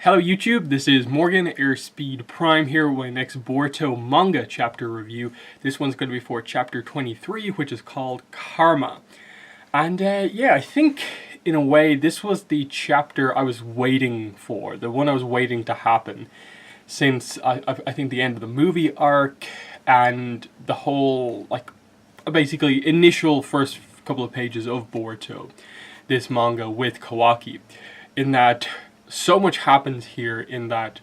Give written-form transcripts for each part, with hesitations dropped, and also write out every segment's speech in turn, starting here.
Hello YouTube, this is Morgan, Airspeed Prime here with my next Boruto Manga chapter review. This one's going to be for chapter 23, which is called Karma. And yeah, I think in a way this was the chapter I was waiting for, the one I was waiting to happen since I think the end of the movie arc and the whole, basically initial first couple of pages of Boruto, this manga with Kawaki, in that so much happens here in that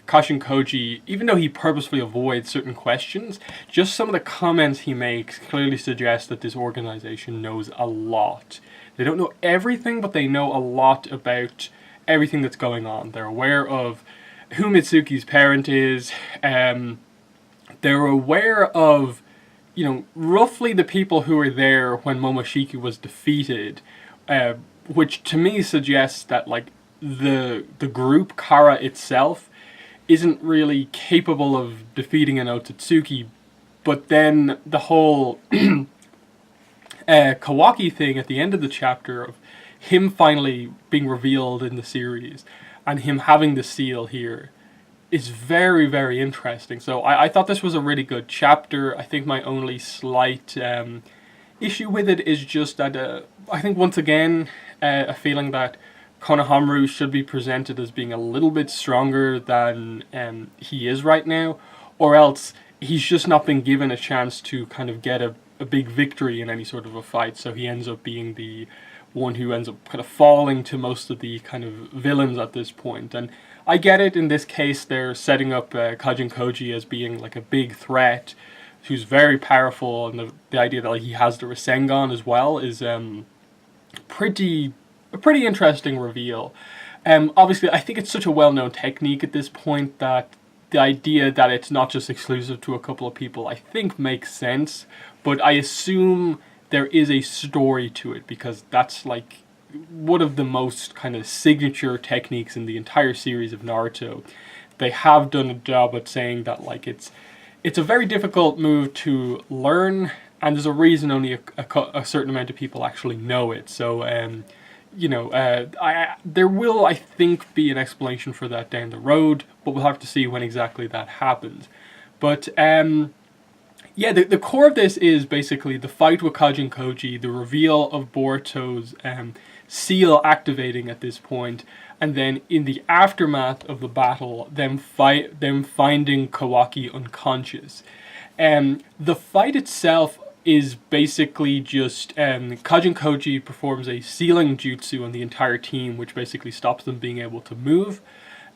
Kashin Koji, even though he purposefully avoids certain questions, just some of the comments he makes clearly suggest that this organization knows a lot. They don't know everything, but they know a lot about everything that's going on. They're aware of who Mitsuki's parent is. They're aware of, roughly the people who were there when Momoshiki was defeated, which to me suggests that, the group, Kara itself, isn't really capable of defeating an Otsutsuki, but then the whole Kawaki thing at the end of the chapter of him finally being revealed in the series and him having the seal here is very, very interesting. So I thought this was a really good chapter. I think my only slight issue with it is just that I think once again a feeling that Konohamaru should be presented as being a little bit stronger than he is right now, or else he's just not been given a chance to kind of get a big victory in any sort of a fight, so he ends up being the one who ends up kind of falling to most of the kind of villains at this point. And I get it, in this case they're setting up Kashin Koji as being like a big threat who's very powerful, and the idea that he has the Rasengan as well is a pretty interesting reveal. Obviously, I think it's such a well-known technique at this point that the idea that it's not just exclusive to a couple of people, I think makes sense, but I assume there is a story to it, because that's like one of the most kind of signature techniques in the entire series of Naruto. They have done a job at saying that it's a very difficult move to learn, and there's a reason only a certain amount of people actually know it. So there will, I think, be an explanation for that down the road, but we'll have to see when exactly that happens. But yeah, the core of this is basically the fight with Kashin Koji, the reveal of Boruto's seal activating at this point, and then in the aftermath of the battle, them finding Kawaki unconscious. The fight itself is basically just Kashin Koji performs a sealing jutsu on the entire team, which basically stops them being able to move.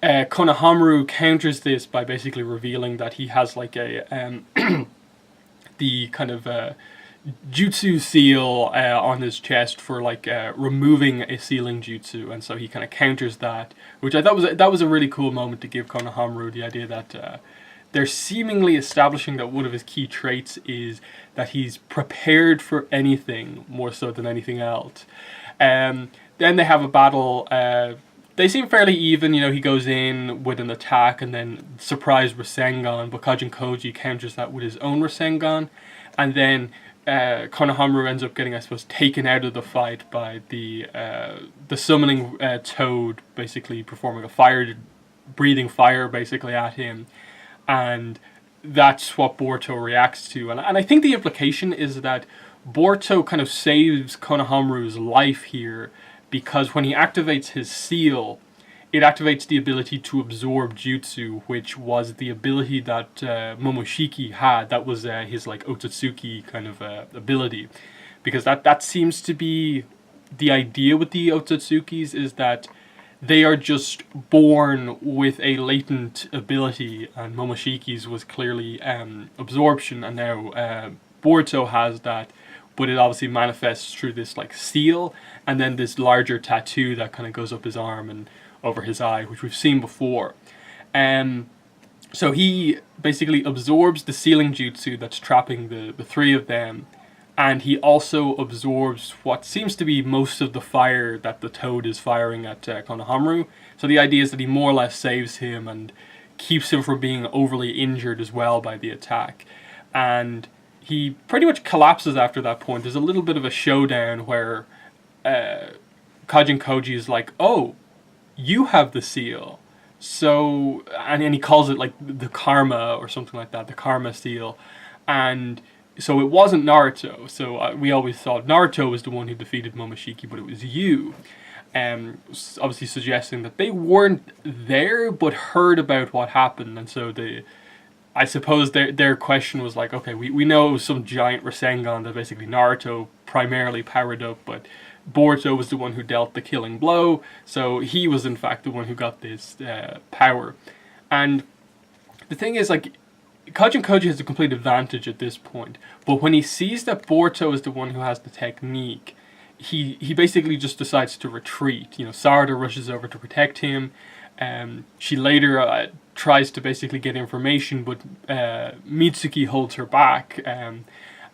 Konohamaru counters this by basically revealing that he has like a the kind of jutsu seal on his chest for removing a sealing jutsu, and so he kind of counters that, which I thought was a really cool moment to give Konohamaru the idea that they're seemingly establishing that one of his key traits is that he's prepared for anything more so than anything else. Then they have a battle. They seem fairly even. He goes in with an attack and then surprise Rasengan, but Kashin Koji counters that with his own Rasengan, and then Konohamaru ends up getting, I suppose, taken out of the fight by the summoning toad, basically performing breathing fire basically at him. And that's what Boruto reacts to. And I think the implication is that Boruto kind of saves Konohamaru's life here, because when he activates his seal, it activates the ability to absorb jutsu, which was the ability that Momoshiki had. That was his Otsutsuki kind of ability. Because that seems to be the idea with the Otsutsukis, is that they are just born with a latent ability, and Momoshiki's was clearly absorption, and now Boruto has that, but it obviously manifests through this seal, and then this larger tattoo that kind of goes up his arm and over his eye, which we've seen before. So he basically absorbs the sealing jutsu that's trapping the three of them, and he also absorbs what seems to be most of the fire that the toad is firing at Konohamaru. So the idea is that he more or less saves him and keeps him from being overly injured as well by the attack. And he pretty much collapses after that point. There's a little bit of a showdown where Kashin Koji is like, "Oh, you have the seal. So, and he calls it like the karma or something like that, the karma seal. And so it wasn't Naruto. So we always thought Naruto was the one who defeated Momoshiki, but it was you. Obviously suggesting that they weren't there but heard about what happened. And so I suppose their question was like, okay, we know it was some giant Rasengan that basically Naruto primarily powered up, but Boruto was the one who dealt the killing blow, so he was in fact the one who got this power. And the thing is, like, Kajin Koji has a complete advantage at this point, but when he sees that Boruto is the one who has the technique, he basically just decides to retreat. You know, Sarada rushes over to protect him. She later tries to basically get information, but Mitsuki holds her back, and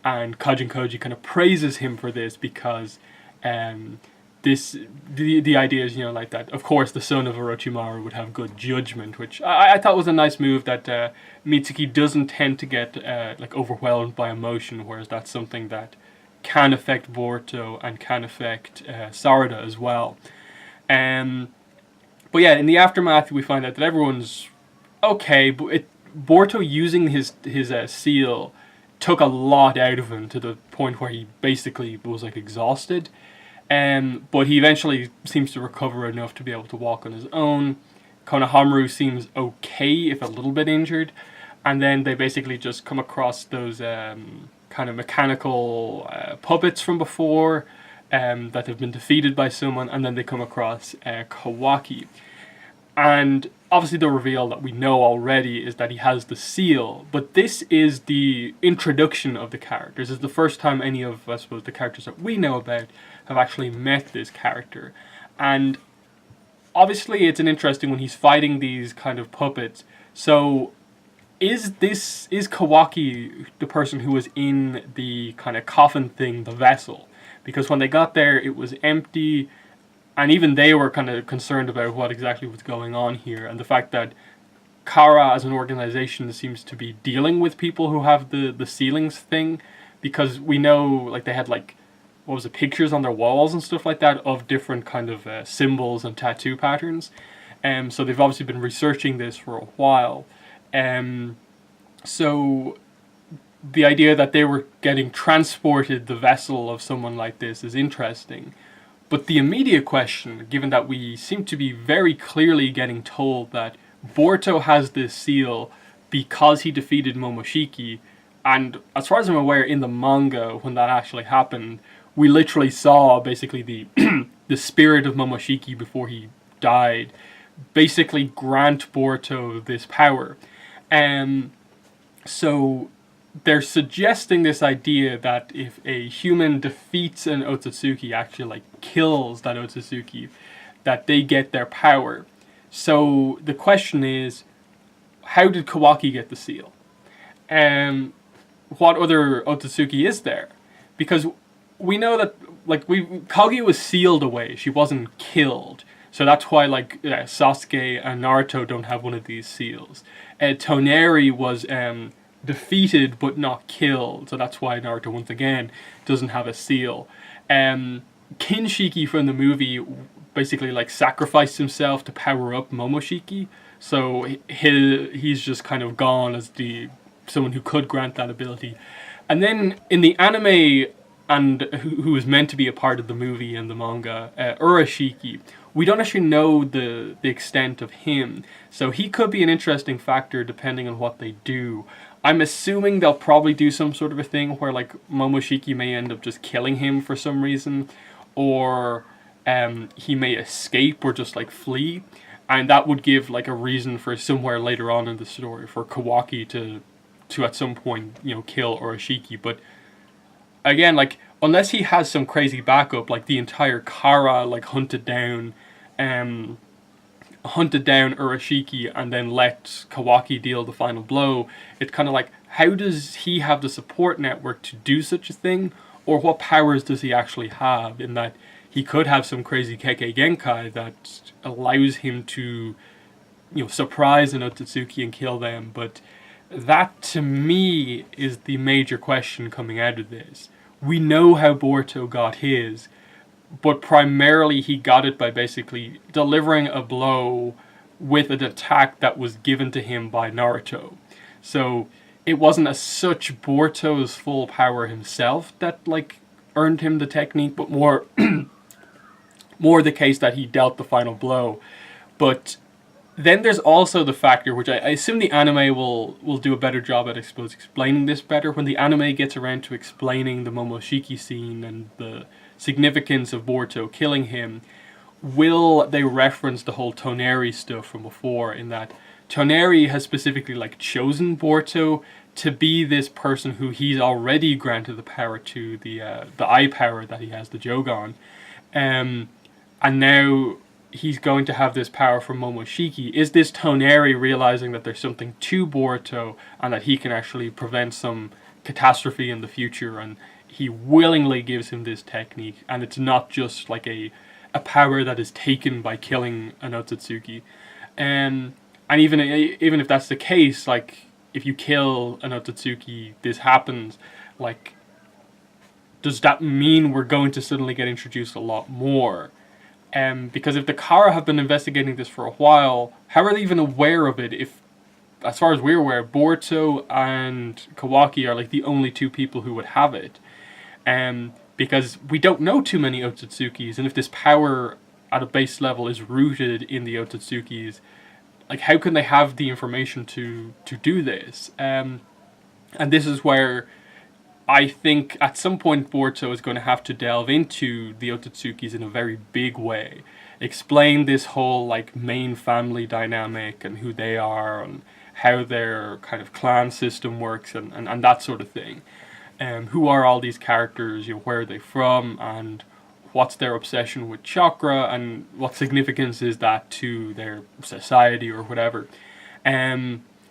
Kajin Koji kind of praises him for this because the idea is, you know, like that. Of course, the son of Orochimaru would have good judgment, which I thought was a nice move. That Mitsuki doesn't tend to get like overwhelmed by emotion, whereas that's something that can affect Boruto and can affect Sarada as well. But yeah, in the aftermath, we find out that everyone's okay, but Boruto using his seal took a lot out of him to the point where he basically was like exhausted. But he eventually seems to recover enough to be able to walk on his own. Konohamaru seems okay, if a little bit injured. And then they basically just come across those kind of mechanical puppets from before that have been defeated by someone. And then they come across Kawaki. And obviously the reveal that we know already is that he has the seal, but this is the introduction of the characters. It's the first time any of, I suppose, the characters that we know about have actually met this character. And obviously it's an interesting when he's fighting these kind of puppets. So is Kawaki the person who was in the kind of coffin thing, the vessel? Because when they got there, it was empty. And even they were kind of concerned about what exactly was going on here. And the fact that Kara as an organization seems to be dealing with people who have the ceilings thing. Because we know, like, they had, like, what was it, pictures on their walls and stuff like that of different kind of symbols and tattoo patterns. So they've obviously been researching this for a while. So the idea that they were getting transported the vessel of someone like this is interesting. But the immediate question, given that we seem to be very clearly getting told that Boruto has this seal because he defeated Momoshiki, and as far as I'm aware, in the manga, when that actually happened, we literally saw basically the the spirit of Momoshiki before he died basically grant Boruto this power. So they're suggesting this idea that if a human defeats an Otsutsuki, actually like kills that Otsutsuki, that they get their power. So the question is, how did Kawaki get the seal? What other Otsutsuki is there? Because we know that like Kaguya was sealed away. She wasn't killed. So that's why like Sasuke and Naruto don't have one of these seals. Toneri was defeated but not killed, so that's why Naruto once again doesn't have a seal. Kinshiki from the movie basically like sacrificed himself to power up Momoshiki, so he's just kind of gone as someone who could grant that ability. And then in the anime, and who is meant to be a part of the movie and the manga, Urashiki, we don't actually know the extent of him, so he could be an interesting factor depending on what they do. I'm assuming they'll probably do some sort of a thing where like Momoshiki may end up just killing him for some reason, or he may escape or just like flee, and that would give like a reason for somewhere later on in the story for Kawaki to at some point, you know, kill Urashiki. But again, like, unless he has some crazy backup, like the entire Kara like hunted down Urashiki and then let Kawaki deal the final blow, it's kind of like, how does he have the support network to do such a thing? Or what powers does he actually have, in that he could have some crazy Kekkei Genkai that allows him to, you know, surprise an Otsutsuki and kill them. But that, to me, is the major question coming out of this. We know how Boruto got his, but primarily he got it by basically delivering a blow with an attack that was given to him by Naruto. So it wasn't as such Boruto's full power himself that like earned him the technique, but more more the case that he dealt the final blow. But then there's also the factor, which I assume the anime will do a better job at, I suppose, explaining this better. When the anime gets around to explaining the Momoshiki scene and the significance of Boruto killing him, will they reference the whole Toneri stuff from before, in that Toneri has specifically like chosen Boruto to be this person who he's already granted the power to, the eye power that he has, the Jogan. And now he's going to have this power from Momoshiki. Is this Toneri realizing that there's something to Boruto and that he can actually prevent some catastrophe in the future, and he willingly gives him this technique, and it's not just like a power that is taken by killing an Otsutsuki. And even if that's the case, like if you kill an Otsutsuki, this happens, like does that mean we're going to suddenly get introduced a lot more? Because if the Kara have been investigating this for a while, how are they even aware of it if, as far as we're aware, Boruto and Kawaki are like the only two people who would have it? Because we don't know too many Otsutsukis, and if this power at a base level is rooted in the Otsutsukis, like how can they have the information to do this? And this is where I think at some point Boruto is going to have to delve into the Ototsukis in a very big way. Explain this whole like main family dynamic and who they are and how their kind of clan system works and that sort of thing. Who are all these characters, where are they from, and what's their obsession with chakra, and what significance is that to their society or whatever.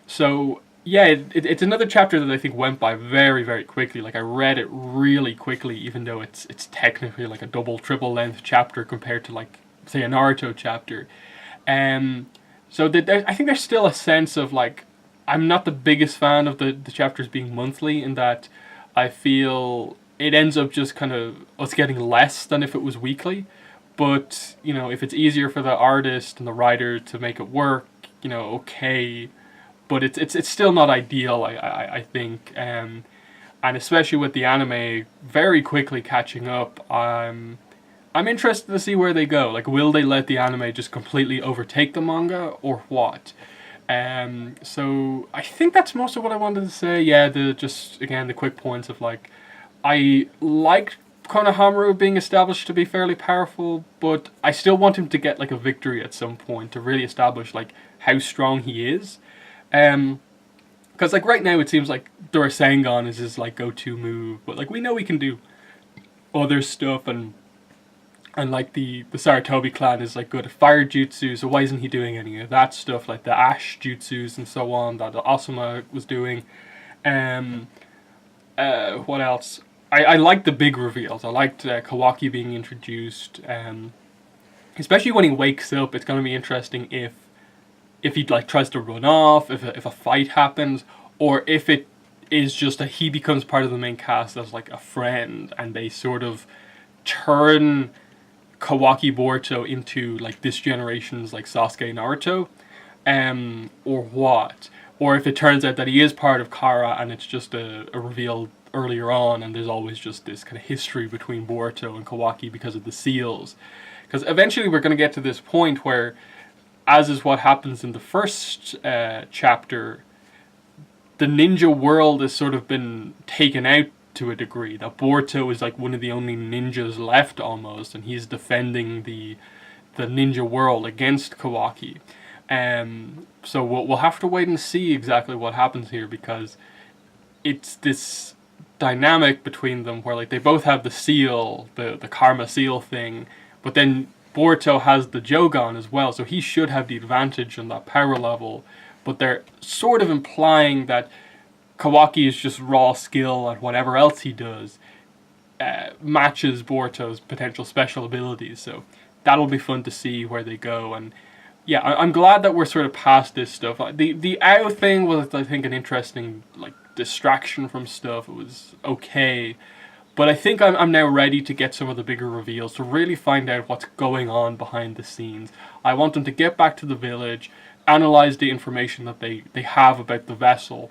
So yeah, it's another chapter that I think went by very, very quickly. Like I read it really quickly, even though it's technically like a double, triple length chapter compared to like say a Naruto chapter. So I think there's still a sense of like, I'm not the biggest fan of the chapters being monthly, in that I feel it ends up just kind of us getting less than if it was weekly. But if it's easier for the artist and the writer to make it work, okay. But it's still not ideal, I think, and especially with the anime very quickly catching up, I'm interested to see where they go. Like, will they let the anime just completely overtake the manga, or what? So I think that's most of what I wanted to say. Yeah, the quick points of like, I liked Konohamaru being established to be fairly powerful, but I still want him to get like a victory at some point to really establish like how strong he is. Because like right now it seems like the Rasengan is his like go-to move, but like we know he can do other stuff, and like the Saratobi clan is like good at fire jutsu, so why isn't he doing any of that stuff, like the ash jutsus and so on that Asuma was doing? What else? I liked the big reveals. I liked Kawaki being introduced, especially when he wakes up. It's going to be interesting if he like tries to run off, if a fight happens, or if it is just that he becomes part of the main cast as like a friend, and they sort of turn Kawaki Boruto into like this generation's like Sasuke Naruto, or what? Or if it turns out that he is part of Kara and it's just a reveal earlier on, and there's always just this kind of history between Boruto and Kawaki because of the seals. Because eventually we're going to get to this point where, as is what happens in the first chapter, the ninja world has sort of been taken out to a degree. That Boruto is like one of the only ninjas left almost, and he's defending the ninja world against Kawaki. So we'll have to wait and see exactly what happens here, because it's this dynamic between them where like they both have the seal, the karma seal thing, but then Boruto has the Jogan as well, so he should have the advantage on that power level, but they're sort of implying that Kawaki is just raw skill, and whatever else he does matches Boruto's potential special abilities, so that'll be fun to see where they go. And yeah, I'm glad that we're sort of past this stuff. The Ao thing was, I think, an interesting like distraction from stuff. It was okay, But I think I'm now ready to get some of the bigger reveals, to really find out what's going on behind the scenes. I want them to get back to the village, analyze the information that they have about the vessel,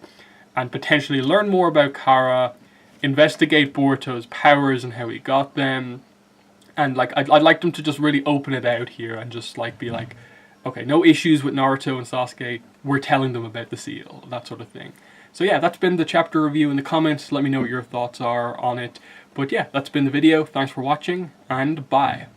and potentially learn more about Kara, investigate Boruto's powers and how he got them. And like I'd like them to just really open it out here and just like be like, okay, no issues with Naruto and Sasuke, we're telling them about the seal, that sort of thing. So yeah, that's been the chapter review. In the comments, let me know what your thoughts are on it. But yeah, that's been the video. Thanks for watching, and bye.